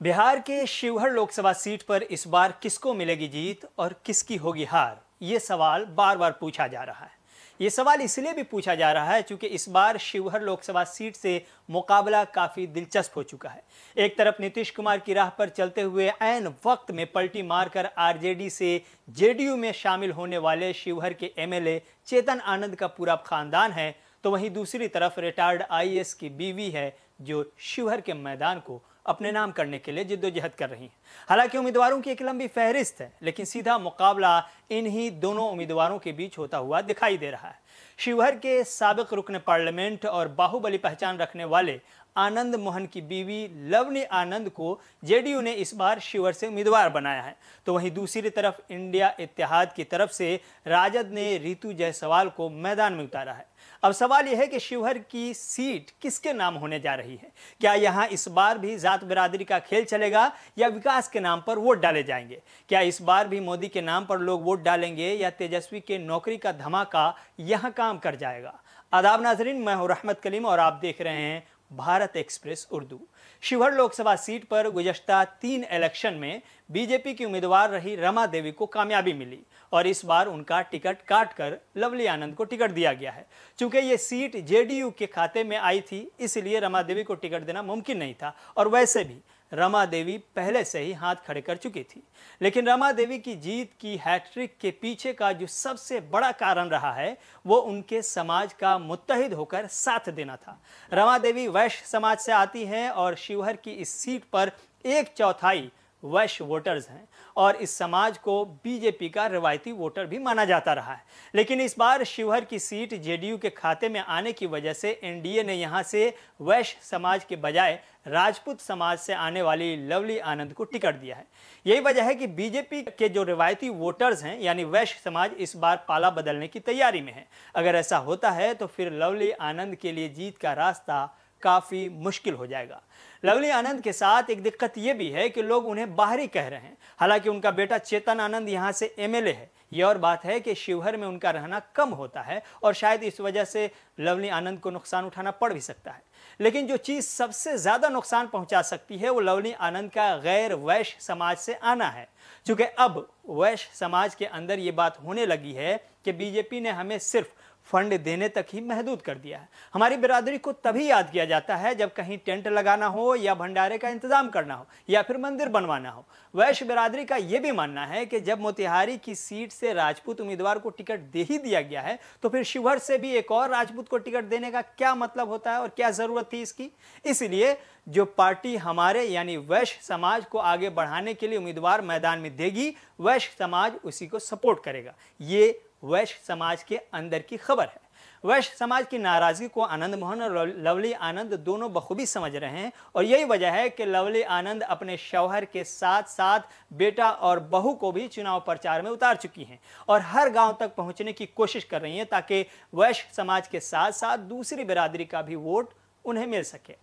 बिहार के शिवहर लोकसभा सीट पर इस बार किसको मिलेगी जीत और किसकी होगी हार, ये सवाल बार बार पूछा जा रहा है। ये सवाल इसलिए भी पूछा जा रहा है क्योंकि इस बार शिवहर लोकसभा सीट से मुकाबला काफी दिलचस्प हो चुका है। एक तरफ नीतीश कुमार की राह पर चलते हुए ऐन वक्त में पलटी मारकर आरजेडी से जेडीयू में शामिल होने वाले शिवहर के एमएलए चेतन आनंद का पूरा खानदान है, तो वहीं दूसरी तरफ रिटायर्ड आईएएस की बीवी है जो शिवहर के मैदान को अपने नाम करने के लिए जिद्दोजहद कर रही हैं। हालांकि उम्मीदवारों की एक लंबी फहरिस्त है, लेकिन सीधा मुकाबला इन्हीं दोनों उम्मीदवारों के बीच होता हुआ दिखाई दे रहा है। शिवहर के साबिक रुकन पार्लियामेंट और बाहुबली पहचान रखने वाले आनंद मोहन की बीवी लवनी आनंद को जेडीयू ने इस बार शिवहर से उम्मीदवार बनाया है, तो वहीं दूसरी तरफ इंडिया इत्तेहाद की तरफ से राजद ने रितु जायसवाल को मैदान में उतारा है। अब सवाल यह है कि शिवहर की सीट किसके नाम होने जा रही है। क्या यहां इस बार भी जात बिरादरी का खेल चलेगा या विकास के नाम पर वोट डाले जाएंगे? क्या इस बार भी मोदी के नाम पर लोग वोट डालेंगे या तेजस्वी के नौकरी का धमाका यहां काम कर जाएगा? आदाब नाजरीन, मैं हूं रहमत कलीम और आप देख रहे हैं भारत एक्सप्रेस उर्दू। शिवहर लोकसभा सीट पर गुज़श्ता 3 इलेक्शन में बीजेपी की उम्मीदवार रही रमा देवी को कामयाबी मिली और इस बार उनका टिकट काटकर लवली आनंद को टिकट दिया गया है। चूंकि ये सीट जेडीयू के खाते में आई थी, इसलिए रमा देवी को टिकट देना मुमकिन नहीं था और वैसे भी रमा देवी पहले से ही हाथ खड़े कर चुकी थी। लेकिन रमा देवी की जीत की हैट्रिक के पीछे का जो सबसे बड़ा कारण रहा है वो उनके समाज का मुत्तहिद होकर साथ देना था। रमा देवी वैश्य समाज से आती हैं और शिवहर की इस सीट पर 1/4 वैश्य वोटर्स हैं और इस समाज को बीजेपी का रवायती वोटर भी माना जाता रहा है। लेकिन इस बार शिवहर की सीट जेडीयू के खाते में आने की वजह से एनडीए ने यहां से वैश्य समाज के बजाय राजपूत समाज से आने वाली लवली आनंद को टिकट दिया है। यही वजह है कि बीजेपी के जो रवायती वोटर्स हैं यानी वैश्य समाज इस बार पाला बदलने की तैयारी में है। अगर ऐसा होता है तो फिर लवली आनंद के लिए जीत का रास्ता काफी मुश्किल हो जाएगा। लवली आनंद के साथ एक दिक्कत यह भी है कि लोग उन्हें बाहरी कह रहे हैं। हालांकि उनका बेटा चेतन आनंद यहां से एमएलए है। यह और बात है कि शिवहर में उनका रहना कम होता है और शायद इस वजह से लवली आनंद को नुकसान उठाना पड़ भी सकता है। लेकिन जो चीज सबसे ज्यादा नुकसान पहुंचा सकती है वो लवली आनंद का गैर वैश्य समाज से आना है। क्योंकि अब वैश्य समाज के अंदर ये बात होने लगी है कि बीजेपी ने हमें सिर्फ फंड देने तक ही महदूद कर दिया है। हमारी बिरादरी को तभी याद किया जाता है जब कहीं टेंट लगाना हो या भंडारे का इंतजाम करना हो या फिर मंदिर बनवाना हो। वैश्य बिरादरी का यह भी मानना है कि जब मोतिहारी की सीट से राजपूत उम्मीदवार को टिकट दे ही दिया गया है तो फिर शिवहर से भी एक और राजपूत को टिकट देने का क्या मतलब होता है और क्या जरूरत थी इसकी। इसलिए जो पार्टी हमारे यानी वैश्य समाज को आगे बढ़ाने के लिए उम्मीदवार मैदान में देगी, वैश्य समाज उसी को सपोर्ट करेगा। ये वैश्य समाज के अंदर की खबर है। वैश्य समाज की नाराजगी को आनंद मोहन और लवली आनंद दोनों बखूबी समझ रहे हैं और यही वजह है कि लवली आनंद अपने शौहर के साथ साथ बेटा और बहू को भी चुनाव प्रचार में उतार चुकी हैं और हर गांव तक पहुंचने की कोशिश कर रही हैं ताकि वैश्य समाज के साथ साथ दूसरी बिरादरी का भी वोट उन्हें मिल सके।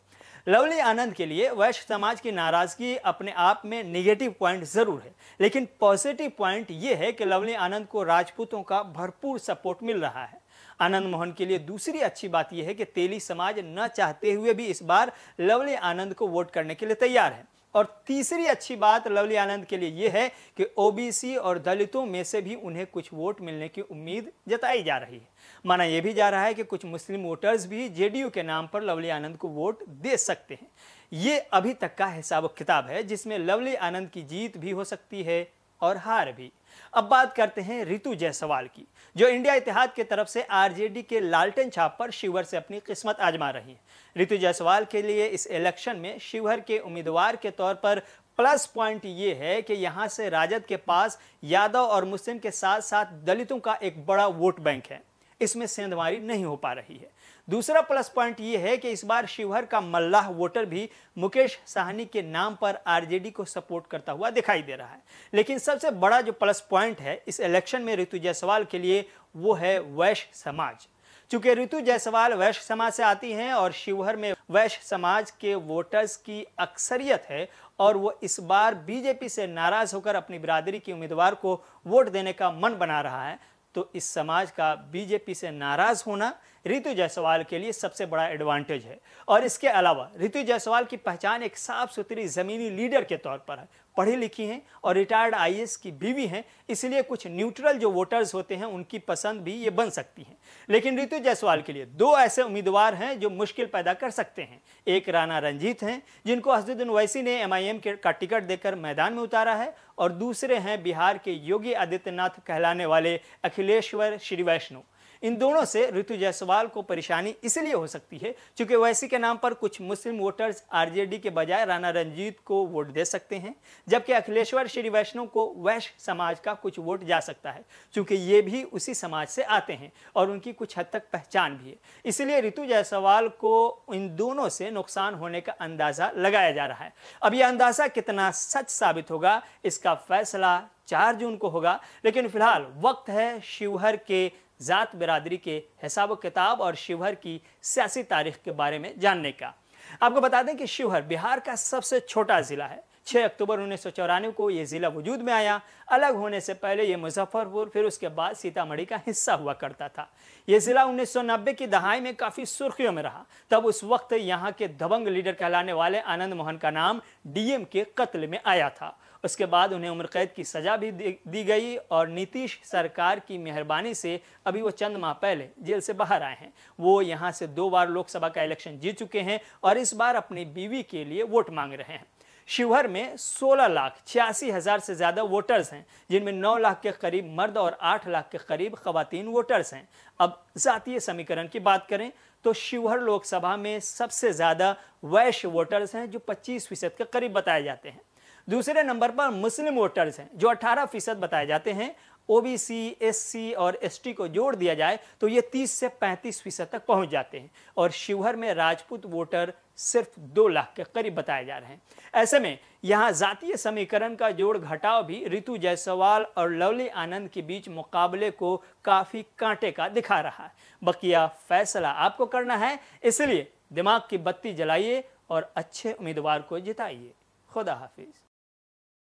लवली आनंद के लिए वैश्य समाज की नाराजगी अपने आप में नेगेटिव पॉइंट जरूर है, लेकिन पॉजिटिव पॉइंट यह है कि लवली आनंद को राजपूतों का भरपूर सपोर्ट मिल रहा है। आनंद मोहन के लिए दूसरी अच्छी बात यह है कि तेली समाज न चाहते हुए भी इस बार लवली आनंद को वोट करने के लिए तैयार है। और तीसरी अच्छी बात लवली आनंद के लिए यह है कि ओबीसी और दलितों में से भी उन्हें कुछ वोट मिलने की उम्मीद जताई जा रही है। माना यह भी जा रहा है कि कुछ मुस्लिम वोटर्स भी जेडीयू के नाम पर लवली आनंद को वोट दे सकते हैं। ये अभी तक का हिसाब किताब है जिसमें लवली आनंद की जीत भी हो सकती है और हार भी। अब बात करते हैं रितु जायसवाल की, जो इंडिया इत्तेहाद की तरफ से आरजेडी के लालटेन छाप पर शिवहर से अपनी किस्मत आजमा रही है। रितु जायसवाल के लिए इस इलेक्शन में शिवहर के उम्मीदवार के तौर पर प्लस पॉइंट ये है कि यहां से राजद के पास यादव और मुस्लिम के साथ साथ दलितों का एक बड़ा वोट बैंक है। इसमें सेंधमारी नहीं हो पा रही है। दूसरा प्लस पॉइंट यह है कि इस बार शिवहर का मल्लाह वोटर भी मुकेश साहनी के नाम पर आरजेडी को सपोर्ट करता हुआ दिखाई दे रहा है। लेकिन सबसे बड़ा जो प्लस पॉइंट है इस इलेक्शन में रितु जायसवाल के लिए वो है वैश्य समाज। चूंकि रितु जायसवाल वैश्य समाज से आती हैं और शिवहर में वैश्य समाज के वोटर्स की अक्सरियत है और वो इस बार बीजेपी से नाराज होकर अपनी बिरादरी के उम्मीदवार को वोट देने का मन बना रहा है, तो इस समाज का बीजेपी से नाराज होना रितु जायसवाल के लिए सबसे बड़ा एडवांटेज है। और इसके अलावा रितु जायसवाल की पहचान एक साफ सुथरी जमीनी लीडर के तौर पर है। पढ़ी लिखी हैं और रिटायर्ड आईएएस की बीवी हैं, इसलिए कुछ न्यूट्रल जो वोटर्स होते हैं उनकी पसंद भी ये बन सकती हैं। लेकिन रितु जायसवाल के लिए दो ऐसे उम्मीदवार हैं जो मुश्किल पैदा कर सकते हैं। एक राणा रंजीत हैं, जिनको असदुद्दीन ओवैसी ने एमआईएम का टिकट देकर मैदान में उतारा है, और दूसरे हैं बिहार के योगी आदित्यनाथ कहलाने वाले अखिलेश्वर श्री वैष्णव। इन दोनों से रितु जायसवाल को परेशानी इसलिए हो सकती है क्योंकि ओवैसी के नाम पर कुछ मुस्लिम वोटर्स आरजेडी के बजाय राणा रंजीत को वोट दे सकते हैं, जबकि अखिलेश्वर श्री वैष्णव को वैश्य समाज का कुछ वोट जा सकता है, क्योंकि ये भी उसी समाज से आते हैं और उनकी कुछ हद तक पहचान भी है। इसलिए रितु जायसवाल को इन दोनों से नुकसान होने का अंदाजा लगाया जा रहा है। अब यह अंदाजा कितना सच साबित होगा, इसका फैसला 4 जून को होगा। लेकिन फिलहाल वक्त है शिवहर के जात बिरादरी के हिसाब किताब और शिवहर की सियासी तारीख के बारे में जानने का। आपको बता दें कि शिवहर बिहार का सबसे छोटा जिला है। 6 अक्टूबर 1994 को यह जिला वजूद में आया। अलग होने से पहले यह मुजफ्फरपुर, फिर उसके बाद सीतामढ़ी का हिस्सा हुआ करता था। यह जिला 1990 की दहाई में काफी सुर्खियों में रहा। तब उस वक्त यहाँ के दबंग लीडर कहलाने वाले आनंद मोहन का नाम डीएम के कत्ल में आया था। उसके बाद उन्हें उम्र कैद की सजा भी दी गई और नीतीश सरकार की मेहरबानी से अभी वो चंद माह पहले जेल से बाहर आए हैं। वो यहाँ से 2 बार लोकसभा का इलेक्शन जीत चुके हैं और इस बार अपनी बीवी के लिए वोट मांग रहे हैं। शिवहर में 16,86,000 से ज़्यादा वोटर्स हैं, जिनमें 9 लाख के करीब मर्द और 8 लाख के करीब खवातीन वोटर्स हैं। अब जातीय समीकरण की बात करें तो शिवहर लोकसभा में सबसे ज़्यादा वैश्य वोटर्स हैं, जो 25% के करीब बताए जाते हैं। दूसरे नंबर पर मुस्लिम वोटर्स हैं, जो 18% बताए जाते हैं। ओबीसी, एससी और एसटी को जोड़ दिया जाए तो ये 30 से 35% तक पहुंच जाते हैं। और शिवहर में राजपूत वोटर सिर्फ 2 लाख के करीब बताए जा रहे हैं। ऐसे में यहाँ जातीय समीकरण का जोड़ घटाव भी रितु जायसवाल और लवली आनंद के बीच मुकाबले को काफ़ी कांटे का दिखा रहा है। बकिया फैसला आपको करना है, इसलिए दिमाग की बत्ती जलाइए और अच्छे उम्मीदवार को जिताइए। खुदा हाफिज।